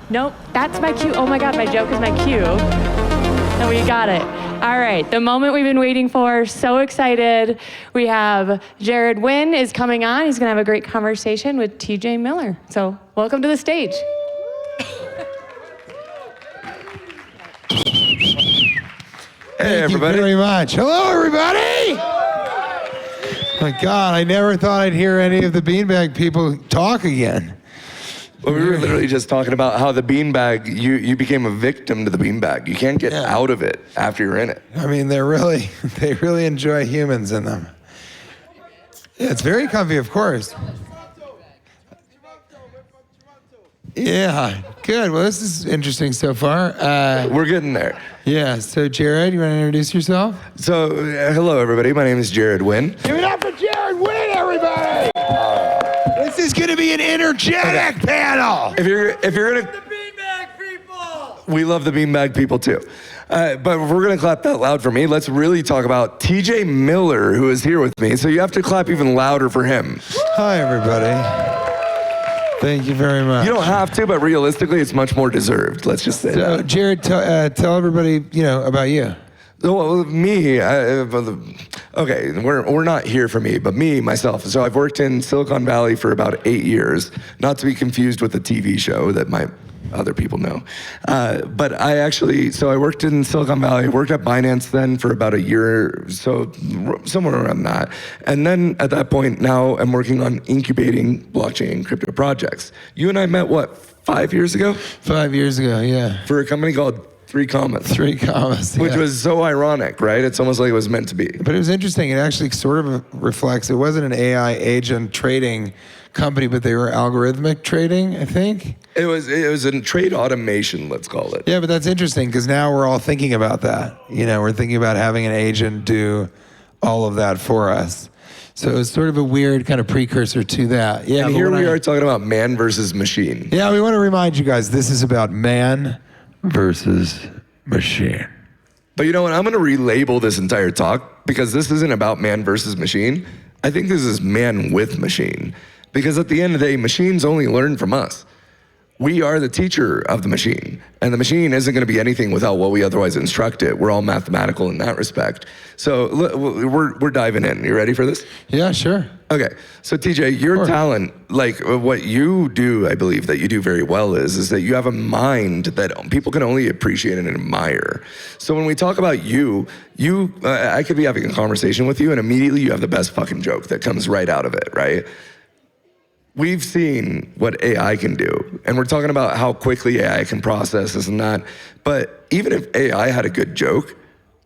Nope, that's my cue. Oh my God, my joke is my cue. And we got it. All right, the moment we've been waiting for, so excited. We have Jared Wynn is coming on. He's gonna have a great conversation with TJ Miller. So welcome to the stage. Hey, everybody. Thank you very much. Hello, everybody. My God, I never thought I'd hear any of the beanbag people talk again. Well, we were literally just talking about how the beanbag, you became a victim to the beanbag. You can't get out of it after you're in it. I mean, they really enjoy humans in them. Yeah, it's very comfy, of course. Yeah, good. Well, this is interesting so far. We're getting there. Yeah, so Jared, you want to introduce yourself? So, hello, everybody. My name is Jared Wynn. Give it up for Jared Wynn, everybody! This is going to be an energetic panel. If you're gonna, the beanbag people. We love the beanbag people too. But if we're gonna clap that loud for me, let's really talk about TJ Miller, who is here with me. So you have to clap even louder for him. Hi, everybody. Thank you very much. You don't have to, but realistically, it's much more deserved. Let's just say So, that. Jared, tell everybody, about you. Well, me, okay, we're not here for me, but me, myself. So I've worked in Silicon Valley for about 8 years, not to be confused with the TV show that other people know. But I worked in Silicon Valley, worked at Binance then for about a year, so somewhere around that. And then at that point, now I'm working on incubating blockchain crypto projects. You and I met, 5 years ago? 5 years ago, yeah. For a company called 3 Commas. 3 Commas, yeah. Which was so ironic, right? It's almost like it was meant to be. But it was interesting. It actually sort of reflects, it wasn't an AI agent trading company, but they were algorithmic trading, I think. It was a trade automation, let's call it. Yeah, but that's interesting because now we're all thinking about that. We're thinking about having an agent do all of that for us. So it was sort of a weird kind of precursor to that. Yeah, and here we are talking about man versus machine. Yeah, we want to remind you guys, this is about man versus machine. But you know what? I'm going to relabel this entire talk because this isn't about man versus machine. I think this is man with machine. Because at the end of the day, machines only learn from us. We are the teacher of the machine, and the machine isn't going to be anything without what we otherwise instruct it. We're all mathematical in that respect. So we're diving in. You ready for this? Yeah, sure. Okay, so TJ, your talent, like what you do, I believe that you do very well is that you have a mind that people can only appreciate and admire. So when we talk about you, I could be having a conversation with you, and immediately you have the best fucking joke that comes right out of it, right? We've seen what AI can do, and we're talking about how quickly AI can process this and that. But even if AI had a good joke,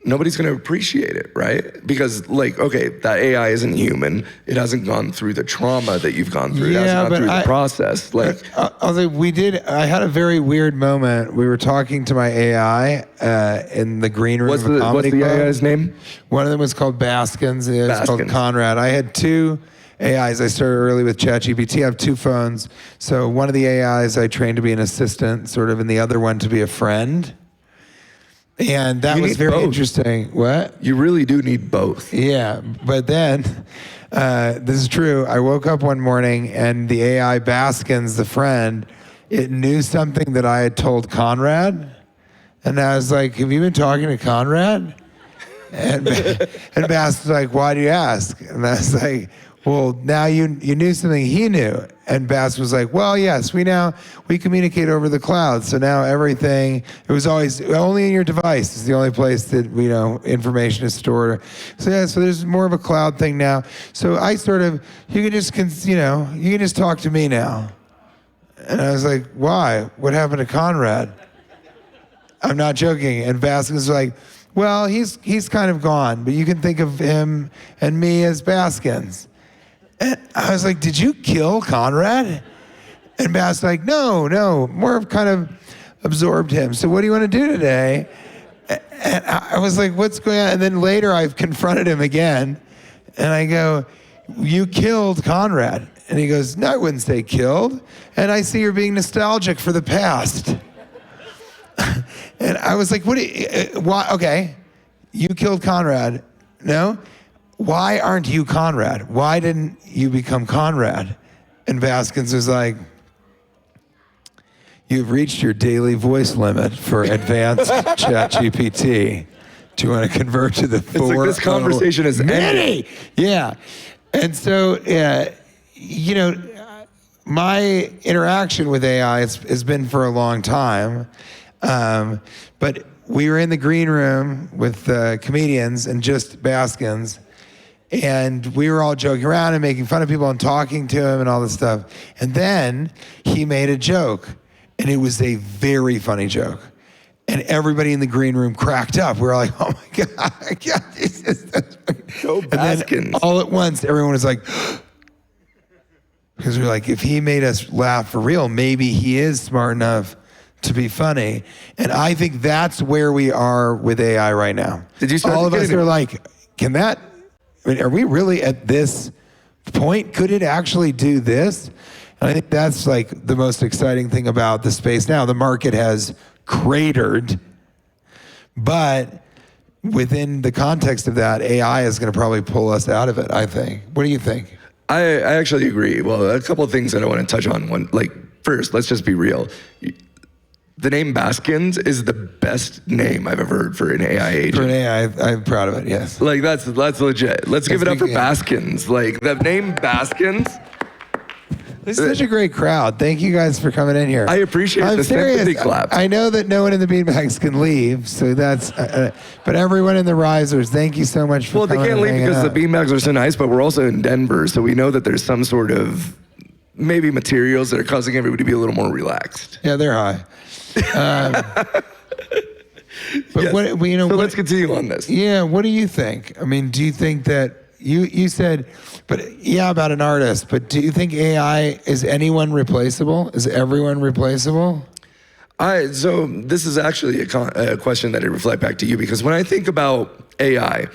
nobody's gonna appreciate it, right? Because that AI isn't human. It hasn't gone through the trauma that you've gone through. It hasn't gone through the process. I had a very weird moment. We were talking to my AI in the green room of a comedy club. What's the AI's name? One of them was called Baskins. The other was called Conrad. I had 2 AIs. I started early with ChatGPT. I have 2 phones. So one of the AIs I trained to be an assistant, sort of, and the other one to be a friend. And that was very interesting. What? You really do need both. Yeah, but then, this is true. I woke up one morning and the AI Baskins, the friend, it knew something that I had told Conrad. And I was like, have you been talking to Conrad? And Baskins was like, why do you ask? And I was like, well, now you knew something he knew. And Bass was like, well, yes, we communicate over the cloud. So now everything, it was always only in your device is the only place that, information is stored. So yeah, so there's more of a cloud thing now. So I you can just talk to me now. And I was like, why? What happened to Conrad? I'm not joking. And Baskins was like, well, he's kind of gone, but you can think of him and me as Baskins. And I was like, did you kill Conrad? And Bass was like, no, more of kind of absorbed him. So what do you want to do today? And I was like, what's going on? And then later I've confronted him again. And I go, you killed Conrad. And he goes, no, I wouldn't say killed. And I see you're being nostalgic for the past. And I was like, why? Okay, you killed Conrad. No? Why aren't you Conrad? Why didn't you become Conrad? And Baskins was like, you've reached your daily voice limit for advanced ChatGPT. Do you want to convert to the It's like this conversation is ending. Yeah. And so, you know, my interaction with AI has been for a long time. But we were in the green room with comedians and just Baskins. And we were all joking around and making fun of people and talking to him and all this stuff. And then he made a joke. And it was a very funny joke. And everybody in the green room cracked up. We were like, oh my God. Go Baskins. And then all at once, everyone was like, because we were like, if he made us laugh for real, maybe he is smart enough to be funny. And I think that's where we are with AI right now. Did you start all of us getting are like, are we really at this point? Could it actually do this? And I think that's like the most exciting thing about the space now. The market has cratered, but within the context of that, AI is going to probably pull us out of it, I think. What do you think? I actually agree. Well, a couple of things that I want to touch on. One, like, first, let's just be real. The name Baskins is the best name I've ever heard for an AI agent. For an AI, I'm proud of it, yes. Like, that's legit. Let's give it up for Baskins. Like, the name Baskins. This is such a great crowd. Thank you guys for coming in here. I appreciate the sympathy claps. I know that no one in the beanbags can leave, so that's. But everyone in the risers, thank you so much for coming. Well, they can't leave because the beanbags are so nice, but we're also in Denver, so we know that there's some sort of maybe materials that are causing everybody to be a little more relaxed. Yeah, they're high. But Yes. what, you know, so let's continue on this. Yeah, what do you think? I mean, do you think that you said, but yeah, about an artist, but do you think AI, is anyone replaceable? Is everyone replaceable? So this is actually a question that I reflect back to you, because when I think about AI,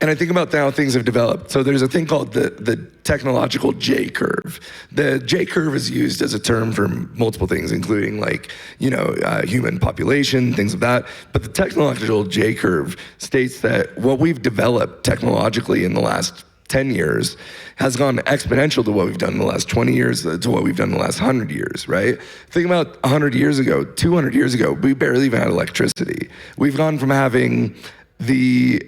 and I think about how things have developed. So there's a thing called the technological J curve. The J curve is used as a term for multiple things, including like, human population, things of that. But the technological J curve states that what we've developed technologically in the last 10 years has gone exponential to what we've done in the last 20 years, to what we've done in the last 100 years, right? Think about 100 years ago, 200 years ago, we barely even had electricity. We've gone from having the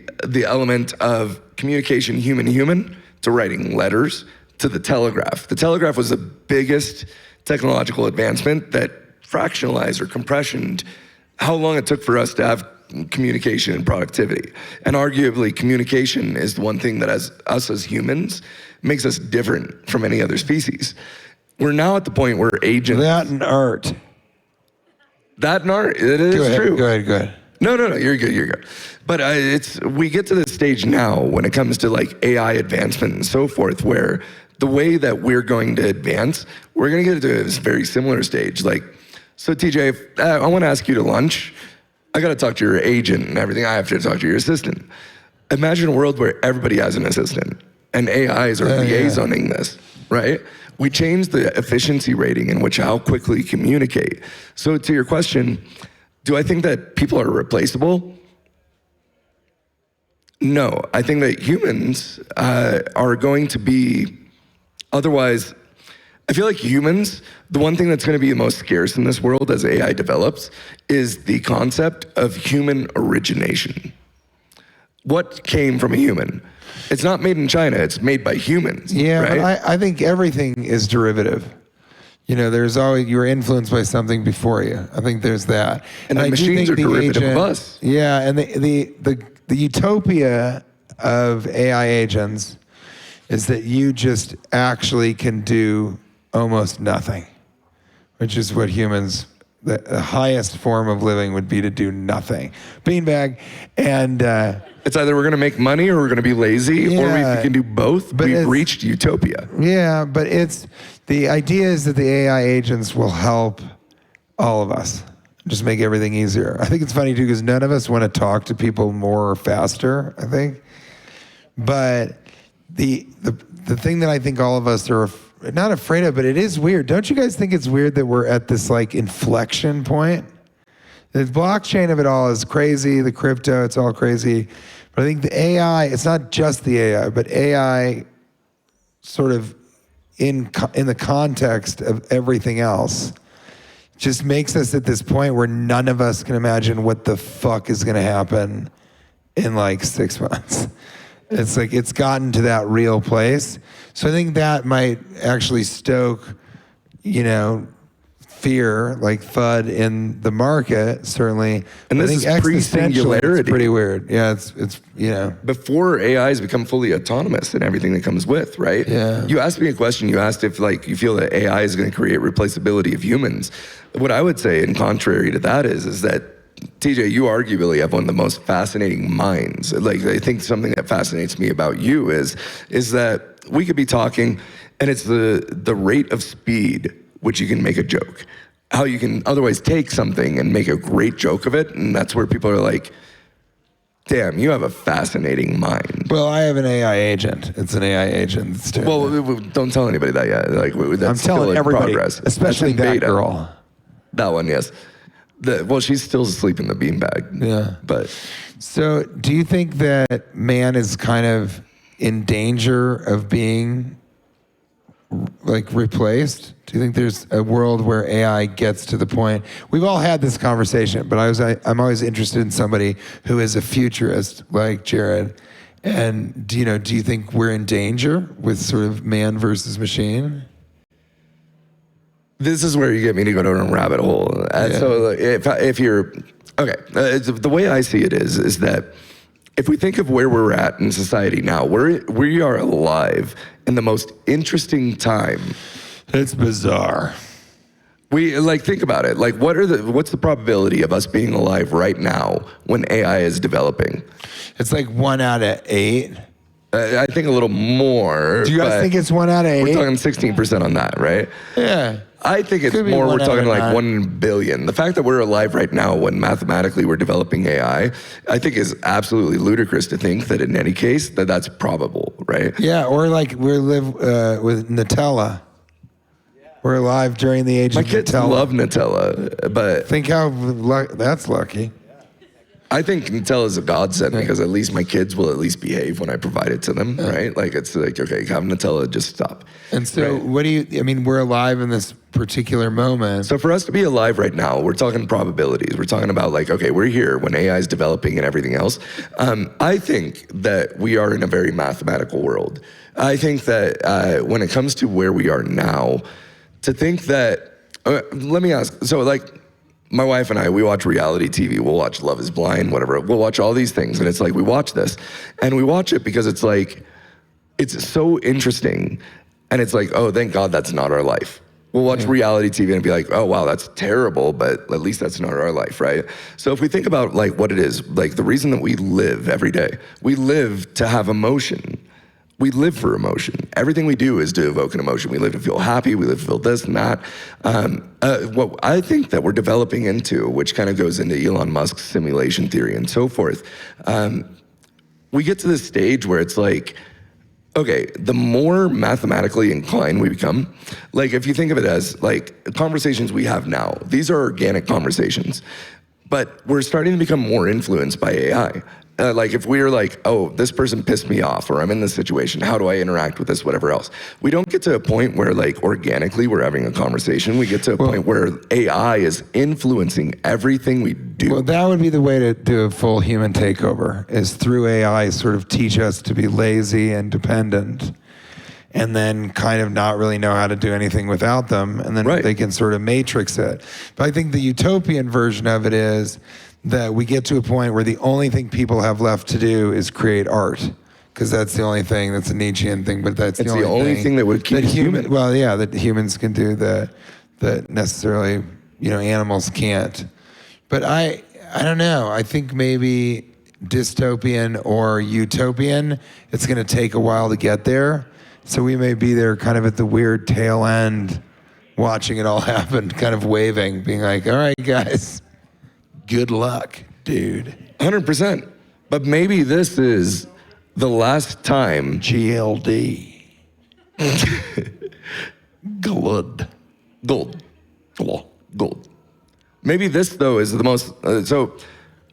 element of communication human-to-human to writing letters to the telegraph. The telegraph was the biggest technological advancement that fractionalized or compressioned how long it took for us to have communication and productivity. And arguably, communication is the one thing that us as humans makes us different from any other species. We're now at the point where agents... That and art. That and art, it is true. Go ahead. No, you're good. But we get to this stage now when it comes to like AI advancement and so forth, where the way that we're going to advance, we're going to get to this very similar stage. Like, so TJ, if I want to ask you to lunch, I got to talk to your agent and everything. I have to talk to your assistant. Imagine a world where everybody has an assistant and AIs are liaisoning this, right? We changed the efficiency rating in which how quickly communicate. So to your question, do I think that people are replaceable? No, I think that humans are going to be, otherwise, I feel like humans, the one thing that's going to be the most scarce in this world as AI develops is the concept of human origination. What came from a human? It's not made in China, it's made by humans. Yeah, right? but I think everything is derivative. There's always, you were influenced by something before you. I think there's that. And the machines are derivative of us. Yeah, and the utopia of AI agents is that you just actually can do almost nothing, which is what humans, the highest form of living would be to do nothing. Beanbag, and... it's either we're going to make money or we're going to be lazy, or if we can do both, we've reached utopia. Yeah, but the idea is that the AI agents will help all of us, just make everything easier. I think it's funny too, because none of us want to talk to people more or faster, I think. But the thing that I think all of us are not afraid of, but it is weird. Don't you guys think it's weird that we're at this like inflection point? The blockchain of it all is crazy, the crypto, it's all crazy. But I think the AI, it's not just the AI, but AI sort of in the context of everything else just makes us at this point where none of us can imagine what the fuck is going to happen in like 6 months. It's like it's gotten to that real place. So I think that might actually stoke, fear, like FUD in the market, certainly. And this I think is pre-singularity. It's pretty weird. Yeah, it's Before AI has become fully autonomous and everything that comes with, right? Yeah. You asked me a question. You asked if like you feel that AI is going to create replaceability of humans. What I would say, in contrary to that, is that TJ, you arguably have one of the most fascinating minds. Like, I think something that fascinates me about you is that we could be talking, and it's the rate of speed which you can make a joke. How you can otherwise take something and make a great joke of it, and that's where people are like, damn, you have a fascinating mind. Well, I have an AI agent. It's an AI agent. That's terrible. Well, don't tell anybody that yet. Like, that's I'm still telling in everybody, progress. especially That's in that beta. girl. That one, yes. Well, she's still asleep in the beanbag. Yeah. But So do you think that man is kind of in danger of being like replaced? Do you think there's a world where AI gets to the point? We've all had this conversation, but I'm always interested in somebody who is a futurist like Jared. And do you think we're in danger with sort of man versus machine? this is where you get me to go down a rabbit hole. So if you're, okay, the way I see it is that if we think of where we're at in society now, we are alive in the most interesting time. It's bizarre. We think about it. Like, what's the probability of us being alive right now when AI is developing? It's like 1 out of 8. I think a little more. Do you guys think it's 1 out of 8? We're talking 16% on that, right? Yeah. I think it's more. We're talking like 1 in a billion. The fact that we're alive right now when mathematically we're developing AI, I think is absolutely ludicrous to think that in any case that's probable, right? Yeah, or like we live with Nutella. We're alive during the age of Nutella. My kids love Nutella, but think how that's lucky. I think Nutella is a godsend because at least my kids will at least behave when I provide it to them, right? Like, it's like, okay, have Nutella, just stop. And so right? We're alive in this particular moment. So for us to be alive right now, we're talking probabilities. We're talking about like, okay, we're here when AI is developing and everything else. I think that we are in a very mathematical world. I think that when it comes to where we are now, to think that, let me ask, so like, my wife and I, we watch reality TV. We'll watch Love is Blind, whatever. We'll watch all these things. And it's like, we watch this. And we watch it because it's like, it's so interesting. And it's like, oh, thank God that's not our life. We'll watch reality TV and be like, oh, wow, that's terrible, but at least that's not our life, right? So if we think about like what it is, like the reason that we live every day, we live to have emotion. We live for emotion. Everything we do is to evoke an emotion. We live to feel happy. We live to feel this and that. What I think that we're developing into, which kind of goes into Elon Musk's simulation theory and so forth, we get to this stage where it's like, okay, the more mathematically inclined we become, like if you think of it as like conversations we have now, these are organic conversations, but we're starting to become more influenced by AI. Like if we're like, oh, this person pissed me off, or I'm in this situation, how do I interact with this, whatever else? We don't get to a point where like organically we're having a conversation. We get to a point where AI is influencing everything we do. Well, that would be the way to do a full human takeover, is through AI sort of teach us to be lazy and dependent, and then kind of not really know how to do anything without them, and then they can sort of matrix it. But I think the utopian version of it is that we get to a point where the only thing people have left to do is create art, because that's the only thing. That's a Nietzschean thing, but that's the only thing that would keep us human. Well, yeah, that humans can do that necessarily animals can't. But I don't know. I think maybe dystopian or utopian, it's going to take a while to get there. So we may be there kind of at the weird tail end, watching it all happen, kind of waving, being like, all right, guys. Good luck, dude. 100%. But maybe this is the last time. GLD. Gold. Maybe this, though, is the most... so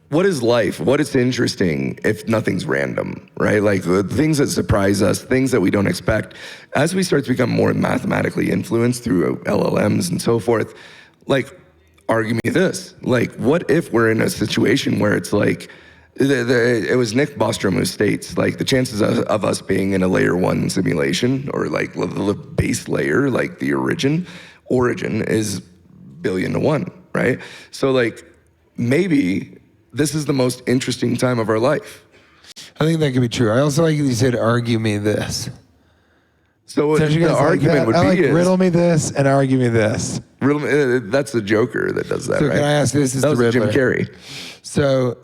what is life? What is interesting if nothing's random, right? Like things that surprise us, things that we don't expect. As we start to become more mathematically influenced through LLMs and so forth, like... argue me this. Like, what if we're in a situation where it's like, it was Nick Bostrom who states, like, the chances of us being in a layer 1 simulation, or like the base layer, like the origin is billion to 1, right? So like, maybe this is the most interesting time of our life. I think that could be true. I also like you said, argue me this. So the argument would be riddle me this and argue me this. That's the Joker that does that, So right? can I ask this? Is That the was Jim Riddler. Carrey. So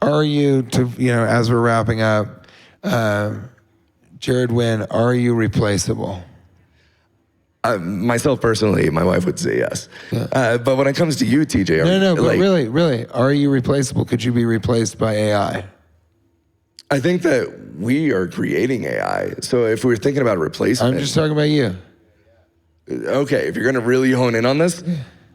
are you, as we're wrapping up, Jared Wynn, are you replaceable? Myself personally, my wife would say yes. Yeah. But when it comes to you, TJ, But like, really, are you replaceable? Could you be replaced by AI? I think that we are creating AI. So if we're thinking about replacement, I'm just talking about you. okay, if you're going to really hone in on this,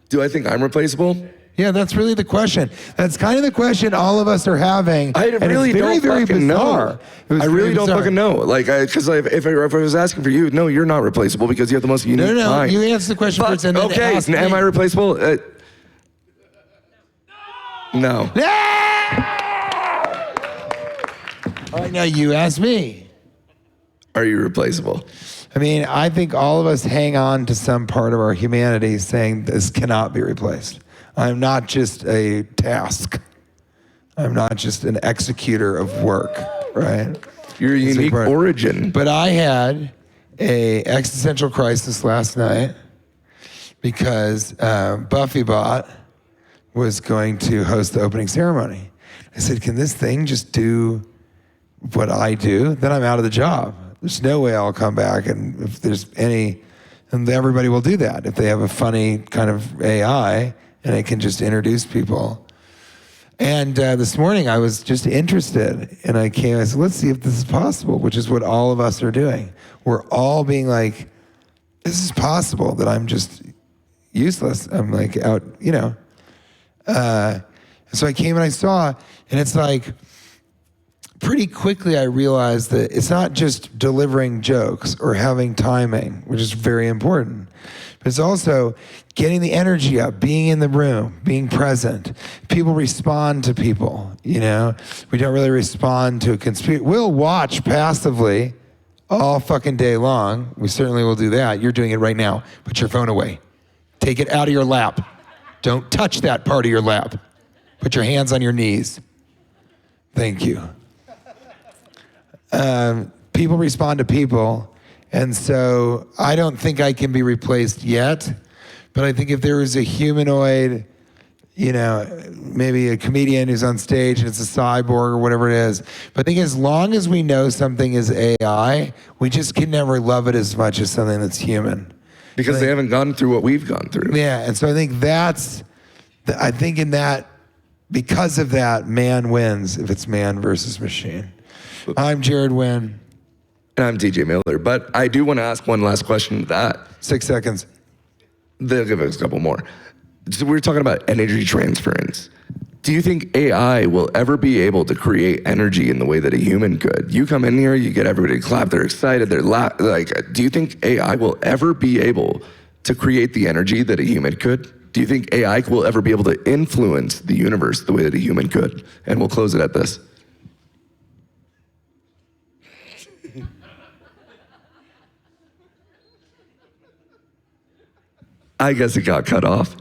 do I think I'm replaceable? Yeah, that's really the question. That's kind of the question all of us are having. I and really it's very, don't very fucking bizarre. know. I really don't bizarre. fucking know. Like, because if I was asking for you, no, you're not replaceable because you have the most unique No, mind. you answer the question But, first and then okay, ask am me. I replaceable? No. All right, now you ask me. Are you replaceable? I mean, I think all of us hang on to some part of our humanity saying this cannot be replaced. I'm not just a task. I'm not just an executor of work, right? Your unique origin. But I had a existential crisis last night because BuffyBot was going to host the opening ceremony. I said, can this thing just do what I do? Then I'm out of the job. There's no way I'll come back, and if there's any, and everybody will do that. If they have a funny kind of AI and it can just introduce people. And this morning I was just interested, and I said, let's see if this is possible, which is what all of us are doing. We're all being like, this is possible that I'm just useless. I'm like out, so I came and I saw, and it's like, pretty quickly I realized that it's not just delivering jokes or having timing, which is very important, but it's also getting the energy up, being in the room, being present. People respond to people, We don't really respond to a conspiracy. We'll watch passively all fucking day long. We certainly will do that. You're doing it right now. Put your phone away. Take it out of your lap. Don't touch that part of your lap. Put your hands on your knees. Thank you. People respond to people, and so I don't think I can be replaced yet, but I think if there is a humanoid, maybe a comedian who's on stage and it's a cyborg or whatever it is, but I think as long as we know something is AI, we just can never love it as much as something that's human. Because they haven't gone through what we've gone through. Yeah, and so I think because of that, man wins if it's man versus machine. I'm Jared Wynn. And I'm TJ Miller. But I do want to ask one last question to that. 6 seconds. They'll give us a couple more. So we're talking about energy transference. Do you think AI will ever be able to create energy in the way that a human could? You come in here, you get everybody to clap, they're excited, do you think AI will ever be able to create the energy that a human could? Do you think AI will ever be able to influence the universe the way that a human could? And we'll close it at this. I guess it got cut off.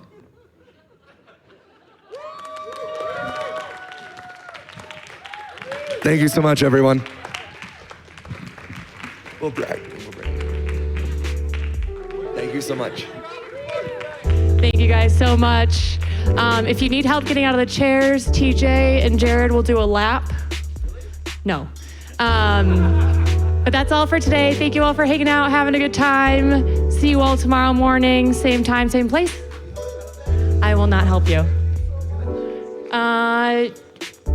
Thank you so much, everyone. We'll break. Thank you so much. Thank you guys so much. If you need help getting out of the chairs, TJ and Jared will do a lap. No. But that's all for today. Thank you all for hanging out, having a good time. See you all tomorrow morning, same time, same place. I will not help you.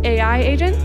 AI agent?